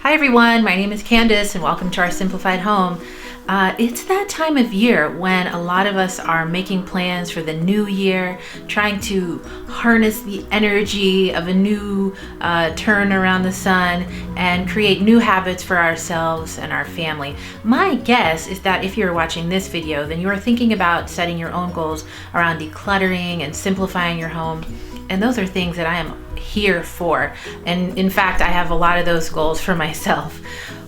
Hi everyone, my name is Candace and welcome to our Simplified Home. It's that time of year when a lot of us are making plans for the new year, trying to harness the energy of a new turn around the sun and create new habits for ourselves and our family. My guess is that if you're watching this video, then you are thinking about setting your own goals around decluttering and simplifying your home. And those are things that I am here for. And in fact, I have a lot of those goals for myself.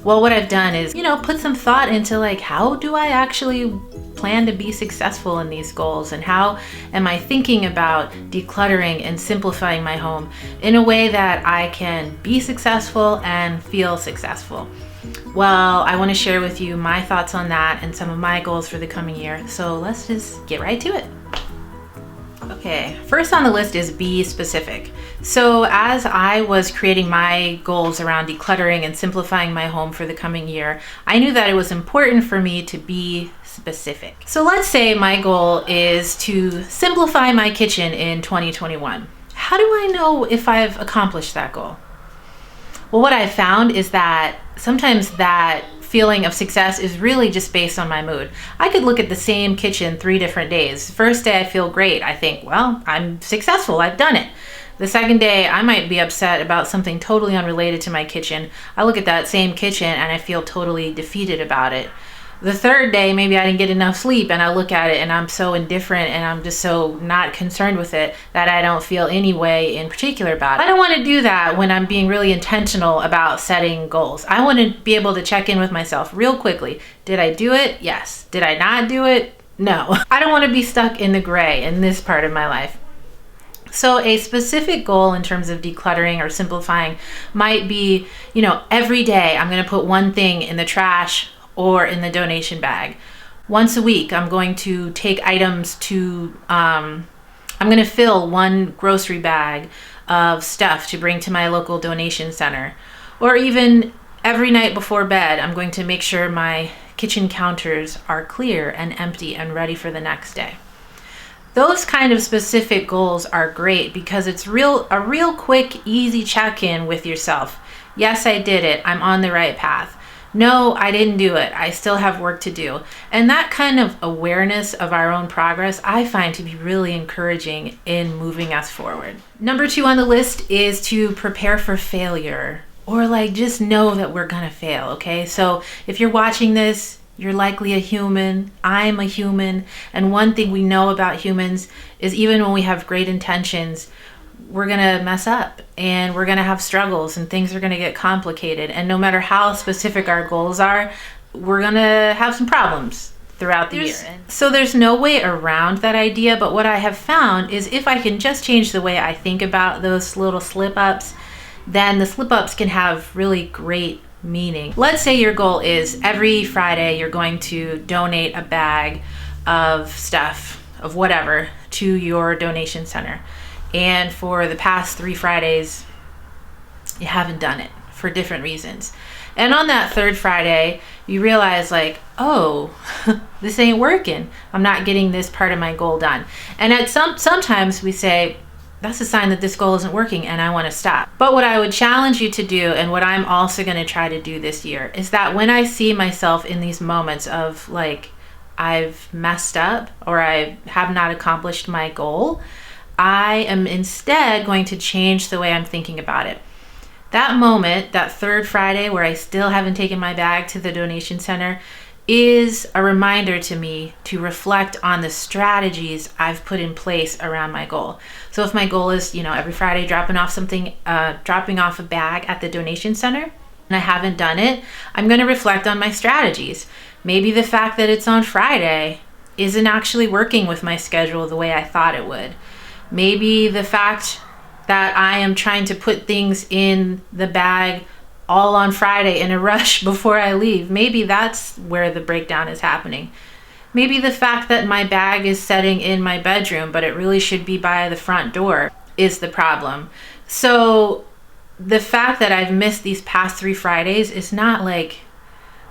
Well, what I've done is, put some thought into how do I actually plan to be successful in these goals? And how am I thinking about decluttering and simplifying my home in a way that I can be successful and feel successful? Well, I want to share with you my thoughts on that and some of my goals for the coming year. So let's just get right to it. Okay, first on the list is be specific. So as I was creating my goals around decluttering and simplifying my home for the coming year, I knew that it was important for me to be specific. So let's say my goal is to simplify my kitchen in 2021. How do I know if I've accomplished that goal? Well, what I've found is that sometimes that feeling of success is really just based on my mood. I could look at the same kitchen 3 different days. First day I feel great. I think, well, I'm successful. I've done it. The second day I might be upset about something totally unrelated to my kitchen. I look at that same kitchen and I feel totally defeated about it. The third day, maybe I didn't get enough sleep and I look at it and I'm so indifferent and I'm just so not concerned with it that I don't feel any way in particular about it. I don't want to do that when I'm being really intentional about setting goals. I want to be able to check in with myself real quickly. Did I do it? Yes. Did I not do it? No. I don't want to be stuck in the gray in this part of my life. So a specific goal in terms of decluttering or simplifying might be, every day I'm going to put one thing in the trash or in the donation bag. Once a week, I'm going to take items I'm going to fill one grocery bag of stuff to bring to my local donation center. Or even every night before bed, I'm going to make sure my kitchen counters are clear and empty and ready for the next day. Those kind of specific goals are great because it's a real quick, easy check-in with yourself. Yes, I did it. I'm on the right path. No, I didn't do it. I still have work to do. And that kind of awareness of our own progress, I find to be really encouraging in moving us forward. Number 2 on the list is to prepare for failure, or just know that we're gonna fail, okay? So if you're watching this, you're likely a human. I'm a human. And one thing we know about humans is even when we have great intentions, we're gonna mess up and we're gonna have struggles and things are gonna get complicated. And no matter how specific our goals are, we're gonna have some problems throughout the year. So there's no way around that idea, but what I have found is if I can just change the way I think about those little slip-ups, then the slip-ups can have really great meaning. Let's say your goal is every Friday you're going to donate a bag of stuff, of whatever, to your donation center. And for the past 3 Fridays, you haven't done it for different reasons. And on that 3rd Friday, you realize oh, this ain't working. I'm not getting this part of my goal done. And sometimes we say, that's a sign that this goal isn't working and I want to stop. But what I would challenge you to do, and what I'm also going to try to do this year, is that when I see myself in these moments of I've messed up or I have not accomplished my goal, I am instead going to change the way I'm thinking about it. That moment, that 3rd Friday where I still haven't taken my bag to the donation center, is a reminder to me to reflect on the strategies I've put in place around my goal. So if my goal is, every Friday dropping off a bag at the donation center, and I haven't done it, I'm going to reflect on my strategies. Maybe the fact that it's on Friday isn't actually working with my schedule the way I thought it would. Maybe the fact that I am trying to put things in the bag all on Friday in a rush before I leave, maybe that's where the breakdown is happening. Maybe the fact that my bag is sitting in my bedroom, but it really should be by the front door, is the problem. So the fact that I've missed these past 3 Fridays is not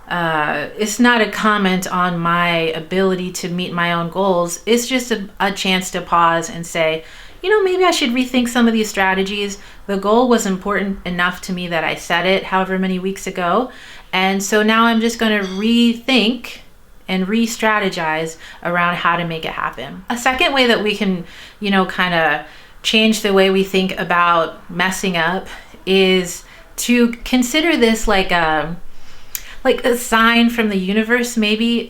it's not a comment on my ability to meet my own goals. It's just a chance to pause and say, maybe I should rethink some of these strategies. The goal was important enough to me that I set it however many weeks ago. And so now I'm just going to rethink and re-strategize around how to make it happen. A second way that we can, kind of change the way we think about messing up is to consider this like a sign from the universe, maybe,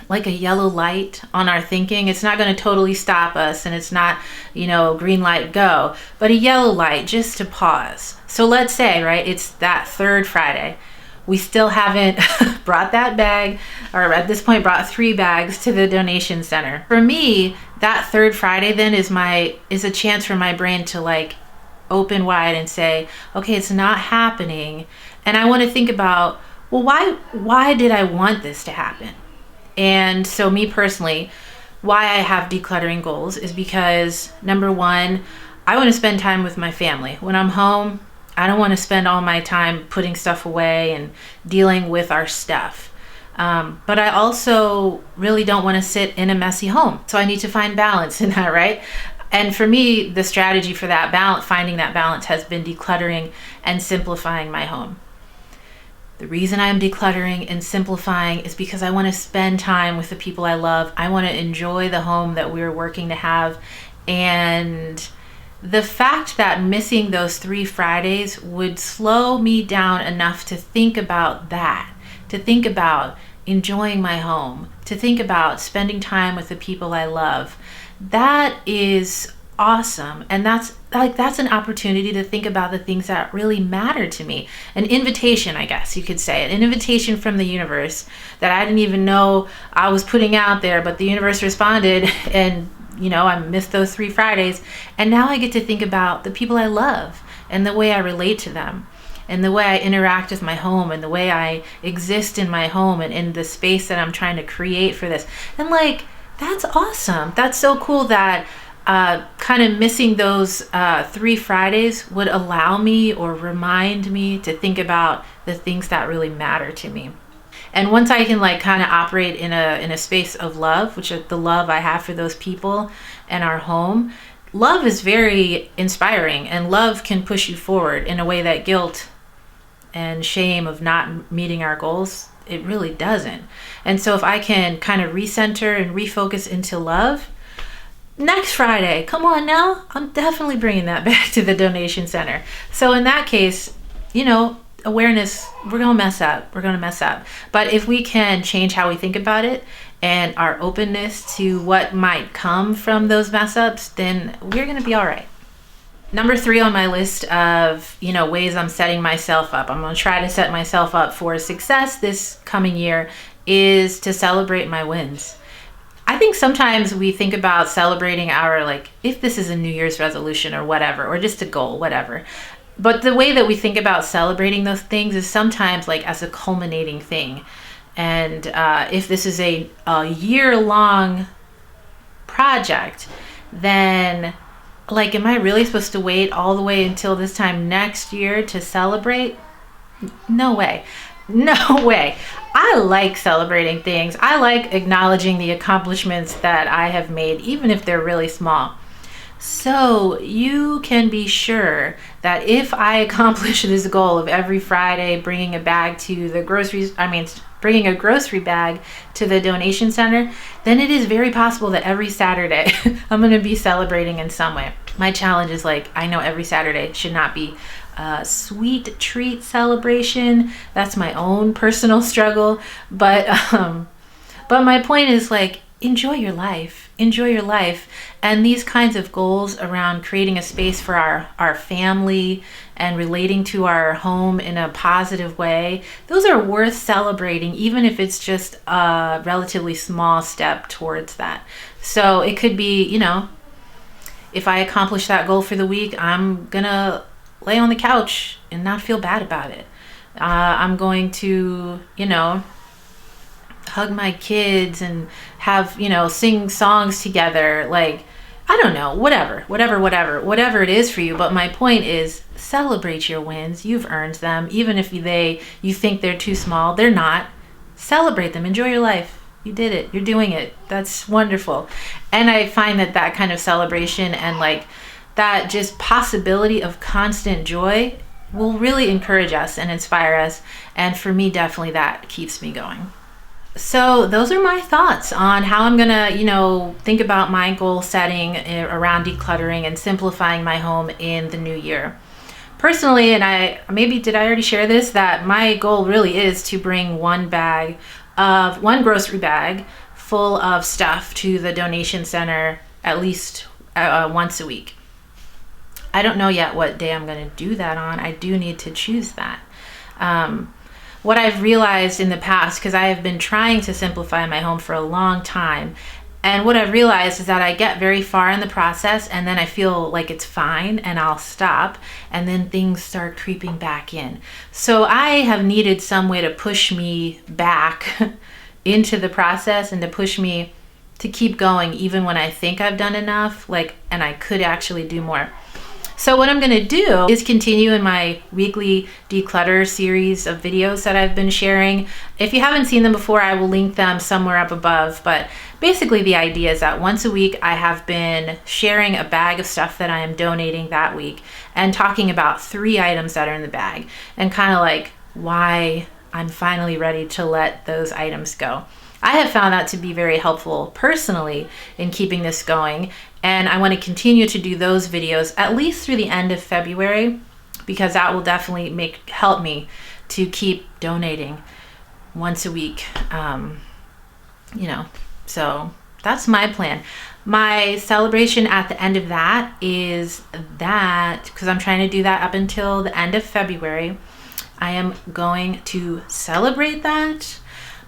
like a yellow light on our thinking. It's not going to totally stop us, and it's not, green light, go, but a yellow light just to pause. So let's say, right, it's that third Friday. We still haven't brought that bag, or at this point brought 3 bags to the donation center. For me, that third Friday then is a chance for my brain to like open wide and say, okay, it's not happening. And I want to think about, well, why did I want this to happen? And so me personally, why I have decluttering goals is because, number one, I want to spend time with my family. When I'm home, I don't want to spend all my time putting stuff away and dealing with our stuff. But I also really don't want to sit in a messy home. So I need to find balance in that, right? And for me, the strategy for that balance, finding that balance, has been decluttering and simplifying my home. The reason I'm decluttering and simplifying is because I want to spend time with the people I love. I want to enjoy the home that we're working to have. And the fact that missing those 3 Fridays would slow me down enough to think about that, to think about enjoying my home, to think about spending time with the people I love. That is awesome. And that's an opportunity to think about the things that really matter to me. An invitation, I guess you could say, an invitation from the universe that I didn't even know I was putting out there, but the universe responded, and I missed those 3 Fridays. And now I get to think about the people I love and the way I relate to them and the way I interact with my home and the way I exist in my home and in the space that I'm trying to create for this. And that's awesome. That's so cool that kind of missing those 3 Fridays would allow me or remind me to think about the things that really matter to me. And once I can kind of operate in a space of love, which is the love I have for those people and our home, love is very inspiring, and love can push you forward in a way that guilt and shame of not meeting our goals, it really doesn't. And so if I can kind of recenter and refocus into love, next Friday, come on now, I'm definitely bringing that back to the donation center. So in that case, awareness, we're going to mess up. But if we can change how we think about it and our openness to what might come from those mess ups, then we're going to be all right. Number 3 on my list of, ways I'm setting myself up, I'm going to try to set myself up for success this coming year, is to celebrate my wins. I think sometimes we think about celebrating our, if this is a New Year's resolution or whatever, or just a goal, whatever. But the way that we think about celebrating those things is sometimes as a culminating thing. And if this is a year-long project, then am I really supposed to wait all the way until this time next year to celebrate? No way. No way. I like celebrating things. I like acknowledging the accomplishments that I have made, even if they're really small. So you can be sure that if I accomplish this goal of every Friday bringing a grocery bag to the donation center, then it is very possible that every Saturday I'm going to be celebrating in some way. My challenge is I know every Saturday should not be a sweet treat celebration. That's my own personal struggle. But my point is enjoy your life. And these kinds of goals around creating a space for our family and relating to our home in a positive way, those are worth celebrating, even if it's just a relatively small step towards that. So it could be, if I accomplish that goal for the week, I'm gonna lay on the couch and not feel bad about it. I'm going to, hug my kids and have, sing songs together. I don't know, whatever it is for you. But my point is, celebrate your wins. You've earned them. Even if you think they're too small, they're not. Celebrate them. Enjoy your life. You did it. You're doing it. That's wonderful. And I find that that kind of celebration and like that just possibility of constant joy will really encourage us and inspire us. And for me, definitely that keeps me going. So those are my thoughts on how I'm gonna, think about my goal setting around decluttering and simplifying my home in the new year. Personally, and did I already share this, that my goal really is to bring one grocery bag full of stuff to the donation center at least once a week. I don't know yet what day I'm going to do that on. I do need to choose that. What I've realized in the past, because I have been trying to simplify my home for a long time, and what I've realized is that I get very far in the process and then I feel like it's fine and I'll stop, and then things start creeping back in. So I have needed some way to push me back into the process and to push me to keep going even when I think I've done enough, and I could actually do more. So what I'm gonna do is continue in my weekly declutter series of videos that I've been sharing. If you haven't seen them before, I will link them somewhere up above. But basically the idea is that once a week I have been sharing a bag of stuff that I am donating that week and talking about 3 items that are in the bag and kind of like why I'm finally ready to let those items go. I have found that to be very helpful personally in keeping this going, and I want to continue to do those videos at least through the end of February, because that will definitely help me to keep donating once a week. So that's my plan. My celebration at the end of that is that, because I'm trying to do that up until the end of February, I am going to celebrate that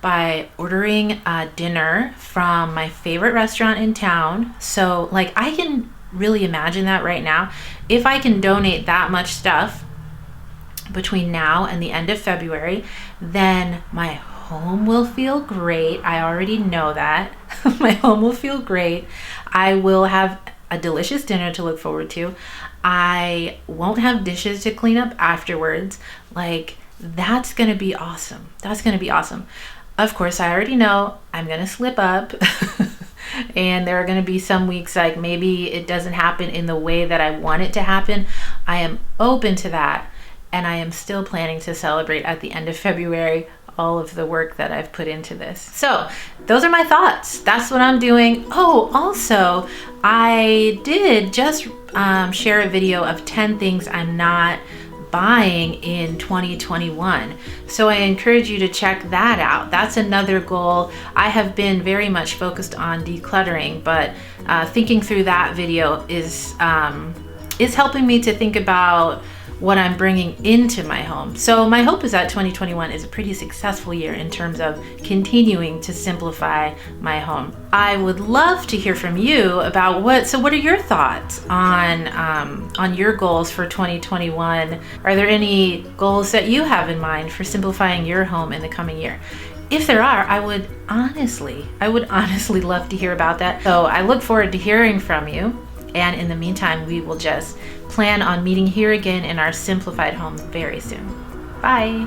by ordering dinner from my favorite restaurant in town. So I can really imagine that right now. If I can donate that much stuff between now and the end of February, then my home will feel great. I already know that. My home will feel great. I will have a delicious dinner to look forward to. I won't have dishes to clean up afterwards. That's gonna be awesome. That's gonna be awesome. Of course, I already know I'm going to slip up and there are going to be some weeks maybe it doesn't happen in the way that I want it to happen. I am open to that, and I am still planning to celebrate at the end of February all of the work that I've put into this. So those are my thoughts. That's what I'm doing. Oh, also, I did just share a video of 10 things I'm not buying in 2021. So I encourage you to check that out. That's another goal. I have been very much focused on decluttering, but thinking through that video is helping me to think about what I'm bringing into my home. So my hope is that 2021 is a pretty successful year in terms of continuing to simplify my home. I would love to hear from you about what are your thoughts on your goals for 2021? Are there any goals that you have in mind for simplifying your home in the coming year? If there are, I would honestly love to hear about that. So I look forward to hearing from you. And in the meantime, we will just plan on meeting here again in our simplified home very soon. Bye.